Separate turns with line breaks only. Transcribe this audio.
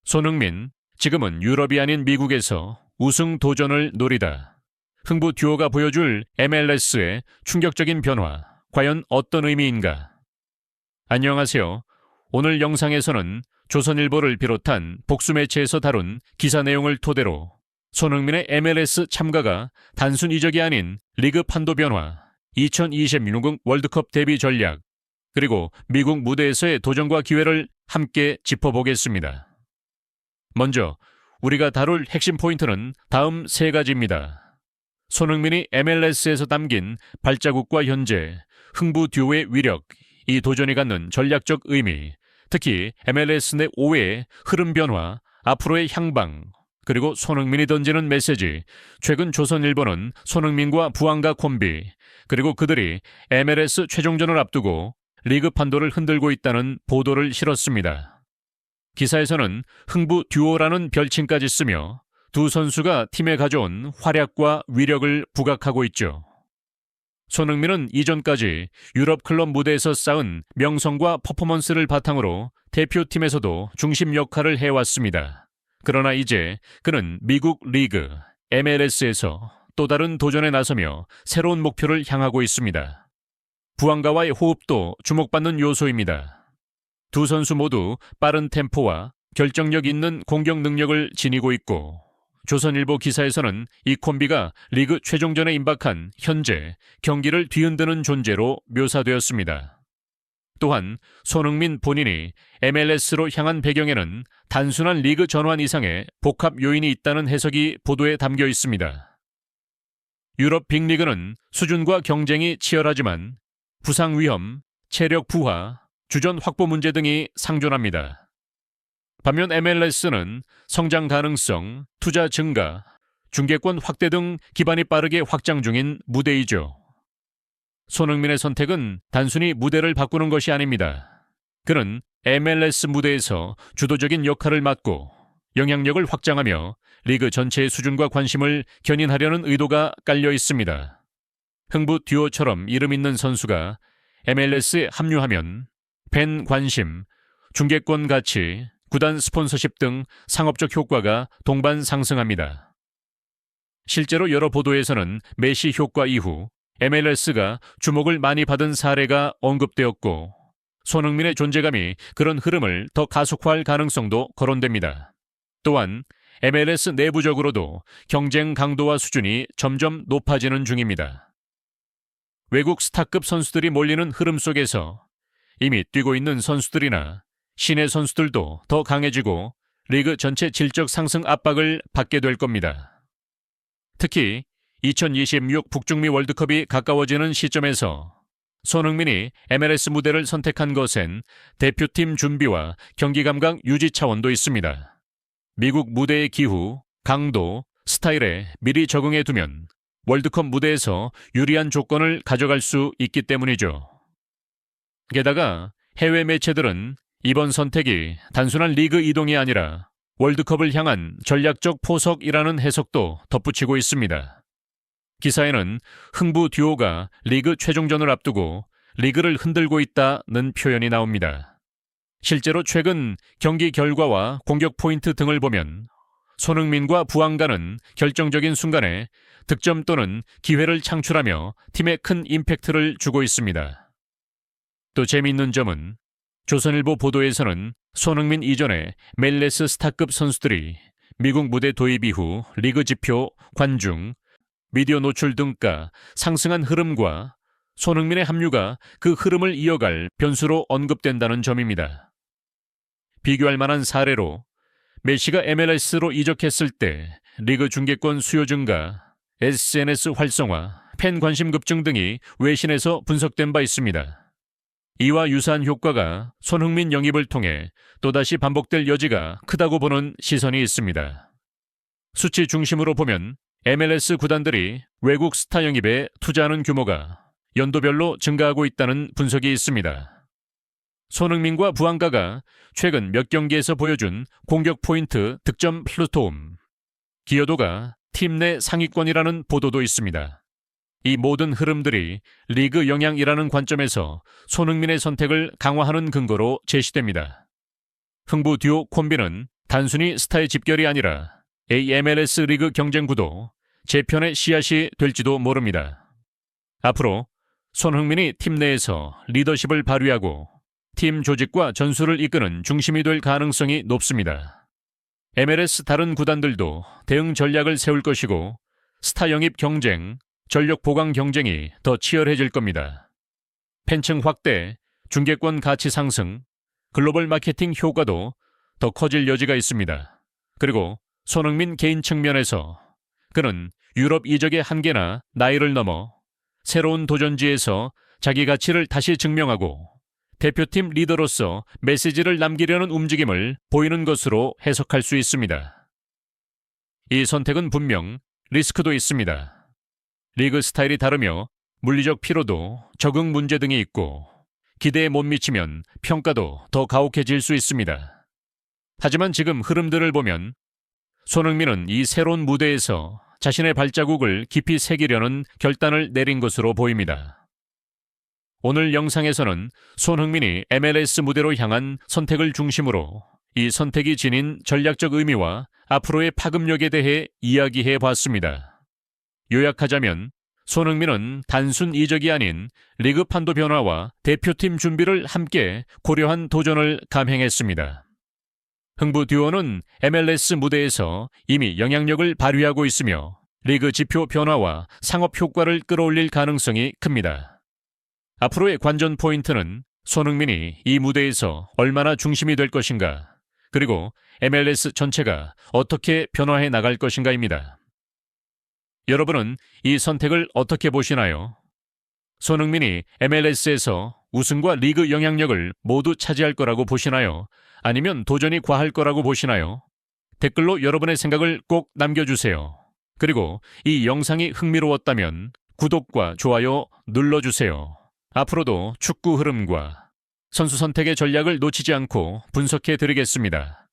손흥민, 지금은 유럽이 아닌 미국에서 우승 도전을 노리다. 흥부 듀오가 보여줄 MLS의 충격적인 변화, 과연 어떤 의미인가? 안녕하세요. 오늘 영상에서는 조선일보를 비롯한 복수 매체에서 다룬 기사 내용을 토대로 손흥민의 MLS 참가가 단순 이적이 아닌 리그 판도 변화, 2026 월드컵 데뷔 전략, 그리고 미국 무대에서의 도전과 기회를 함께 짚어보겠습니다. 먼저 우리가 다룰 핵심 포인트는 다음 세 가지입니다. 손흥민이 MLS에서 담긴 발자국과 현재, 흥부 듀오의 위력, 이 도전이 갖는 전략적 의미, 특히 MLS 내 5회의 흐름 변화, 앞으로의 향방, 그리고 손흥민이 던지는 메시지, 최근 조선일보는 손흥민과 부안가 콤비, 그리고 그들이 MLS 최종전을 앞두고 리그 판도를 흔들고 있다는 보도를 실었습니다. 기사에서는 흥부 듀오라는 별칭까지 쓰며 두 선수가 팀에 가져온 활약과 위력을 부각하고 있죠. 손흥민은 이전까지 유럽 클럽 무대에서 쌓은 명성과 퍼포먼스를 바탕으로 대표팀에서도 중심 역할을 해왔습니다. 그러나 이제 그는 미국 리그, MLS에서 또 다른 도전에 나서며 새로운 목표를 향하고 있습니다. 부안가와의 호흡도 주목받는 요소입니다. 두 선수 모두 빠른 템포와 결정력 있는 공격 능력을 지니고 있고, 조선일보 기사에서는 이 콤비가 리그 최종전에 임박한 현재 경기를 뒤흔드는 존재로 묘사되었습니다. 또한 손흥민 본인이 MLS로 향한 배경에는 단순한 리그 전환 이상의 복합 요인이 있다는 해석이 보도에 담겨 있습니다. 유럽 빅리그는 수준과 경쟁이 치열하지만 부상 위험, 체력 부하, 주전 확보 문제 등이 상존합니다. 반면 MLS는 성장 가능성, 투자 증가, 중계권 확대 등 기반이 빠르게 확장 중인 무대이죠. 손흥민의 선택은 단순히 무대를 바꾸는 것이 아닙니다. 그는 MLS 무대에서 주도적인 역할을 맡고 영향력을 확장하며 리그 전체의 수준과 관심을 견인하려는 의도가 깔려 있습니다. 흥부 듀오처럼 이름 있는 선수가 MLS에 합류하면 팬 관심, 중계권 가치, 구단 스폰서십 등 상업적 효과가 동반 상승합니다. 실제로 여러 보도에서는 메시 효과 이후 MLS가 주목을 많이 받은 사례가 언급되었고, 손흥민의 존재감이 그런 흐름을 더 가속화할 가능성도 거론됩니다. 또한 MLS 내부적으로도 경쟁 강도와 수준이 점점 높아지는 중입니다. 외국 스타급 선수들이 몰리는 흐름 속에서 이미 뛰고 있는 선수들이나 신예 선수들도 더 강해지고 리그 전체 질적 상승 압박을 받게 될 겁니다. 특히 2026 북중미 월드컵이 가까워지는 시점에서 손흥민이 MLS 무대를 선택한 것엔 대표팀 준비와 경기 감각 유지 차원도 있습니다. 미국 무대의 기후, 강도, 스타일에 미리 적응해 두면 월드컵 무대에서 유리한 조건을 가져갈 수 있기 때문이죠. 게다가 해외 매체들은 이번 선택이 단순한 리그 이동이 아니라 월드컵을 향한 전략적 포석이라는 해석도 덧붙이고 있습니다. 기사에는 흥부 듀오가 리그 최종전을 앞두고 리그를 흔들고 있다는 표현이 나옵니다. 실제로 최근 경기 결과와 공격 포인트 등을 보면 손흥민과 부안가는 결정적인 순간에 득점 또는 기회를 창출하며 팀에 큰 임팩트를 주고 있습니다. 또 재미있는 점은 조선일보 보도에서는 손흥민 이전에 MLS 스타급 선수들이 미국 무대 도입 이후 리그 지표, 관중, 미디어 노출 등가 상승한 흐름과 손흥민의 합류가 그 흐름을 이어갈 변수로 언급된다는 점입니다. 비교할 만한 사례로 메시가 MLS로 이적했을 때 리그 중계권 수요 증가, SNS 활성화, 팬 관심 급증 등이 외신에서 분석된 바 있습니다. 이와 유사한 효과가 손흥민 영입을 통해 또다시 반복될 여지가 크다고 보는 시선이 있습니다. 수치 중심으로 보면 MLS 구단들이 외국 스타 영입에 투자하는 규모가 연도별로 증가하고 있다는 분석이 있습니다. 손흥민과 부안가가 최근 몇 경기에서 보여준 공격 포인트 득점 플루토움, 기여도가 팀 내 상위권이라는 보도도 있습니다. 이 모든 흐름들이 리그 영향이라는 관점에서 손흥민의 선택을 강화하는 근거로 제시됩니다. 흥부 듀오 콤비는 단순히 스타의 집결이 아니라 AMLS 리그 경쟁 구도 재편의 씨앗이 될지도 모릅니다. 앞으로 손흥민이 팀 내에서 리더십을 발휘하고 팀 조직과 전술을 이끄는 중심이 될 가능성이 높습니다. MLS 다른 구단들도 대응 전략을 세울 것이고 스타 영입 경쟁, 전력 보강 경쟁이 더 치열해질 겁니다. 팬층 확대, 중계권 가치 상승, 글로벌 마케팅 효과도 더 커질 여지가 있습니다. 그리고 손흥민 개인 측면에서 그는 유럽 이적의 한계나 나이를 넘어 새로운 도전지에서 자기 가치를 다시 증명하고 대표팀 리더로서 메시지를 남기려는 움직임을 보이는 것으로 해석할 수 있습니다. 이 선택은 분명 리스크도 있습니다. 리그 스타일이 다르며 물리적 피로도, 적응 문제 등이 있고 기대에 못 미치면 평가도 더 가혹해질 수 있습니다. 하지만 지금 흐름들을 보면 손흥민은 이 새로운 무대에서 자신의 발자국을 깊이 새기려는 결단을 내린 것으로 보입니다. 오늘 영상에서는 손흥민이 MLS 무대로 향한 선택을 중심으로 이 선택이 지닌 전략적 의미와 앞으로의 파급력에 대해 이야기해 봤습니다. 요약하자면 손흥민은 단순 이적이 아닌 리그 판도 변화와 대표팀 준비를 함께 고려한 도전을 감행했습니다. 흥부 듀오는 MLS 무대에서 이미 영향력을 발휘하고 있으며 리그 지표 변화와 상업 효과를 끌어올릴 가능성이 큽니다. 앞으로의 관전 포인트는 손흥민이 이 무대에서 얼마나 중심이 될 것인가, 그리고 MLS 전체가 어떻게 변화해 나갈 것인가입니다. 여러분은 이 선택을 어떻게 보시나요? 손흥민이 MLS에서 우승과 리그 영향력을 모두 차지할 거라고 보시나요? 아니면 도전이 과할 거라고 보시나요? 댓글로 여러분의 생각을 꼭 남겨주세요. 그리고 이 영상이 흥미로웠다면 구독과 좋아요 눌러주세요. 앞으로도 축구 흐름과 선수 선택의 전략을 놓치지 않고 분석해 드리겠습니다.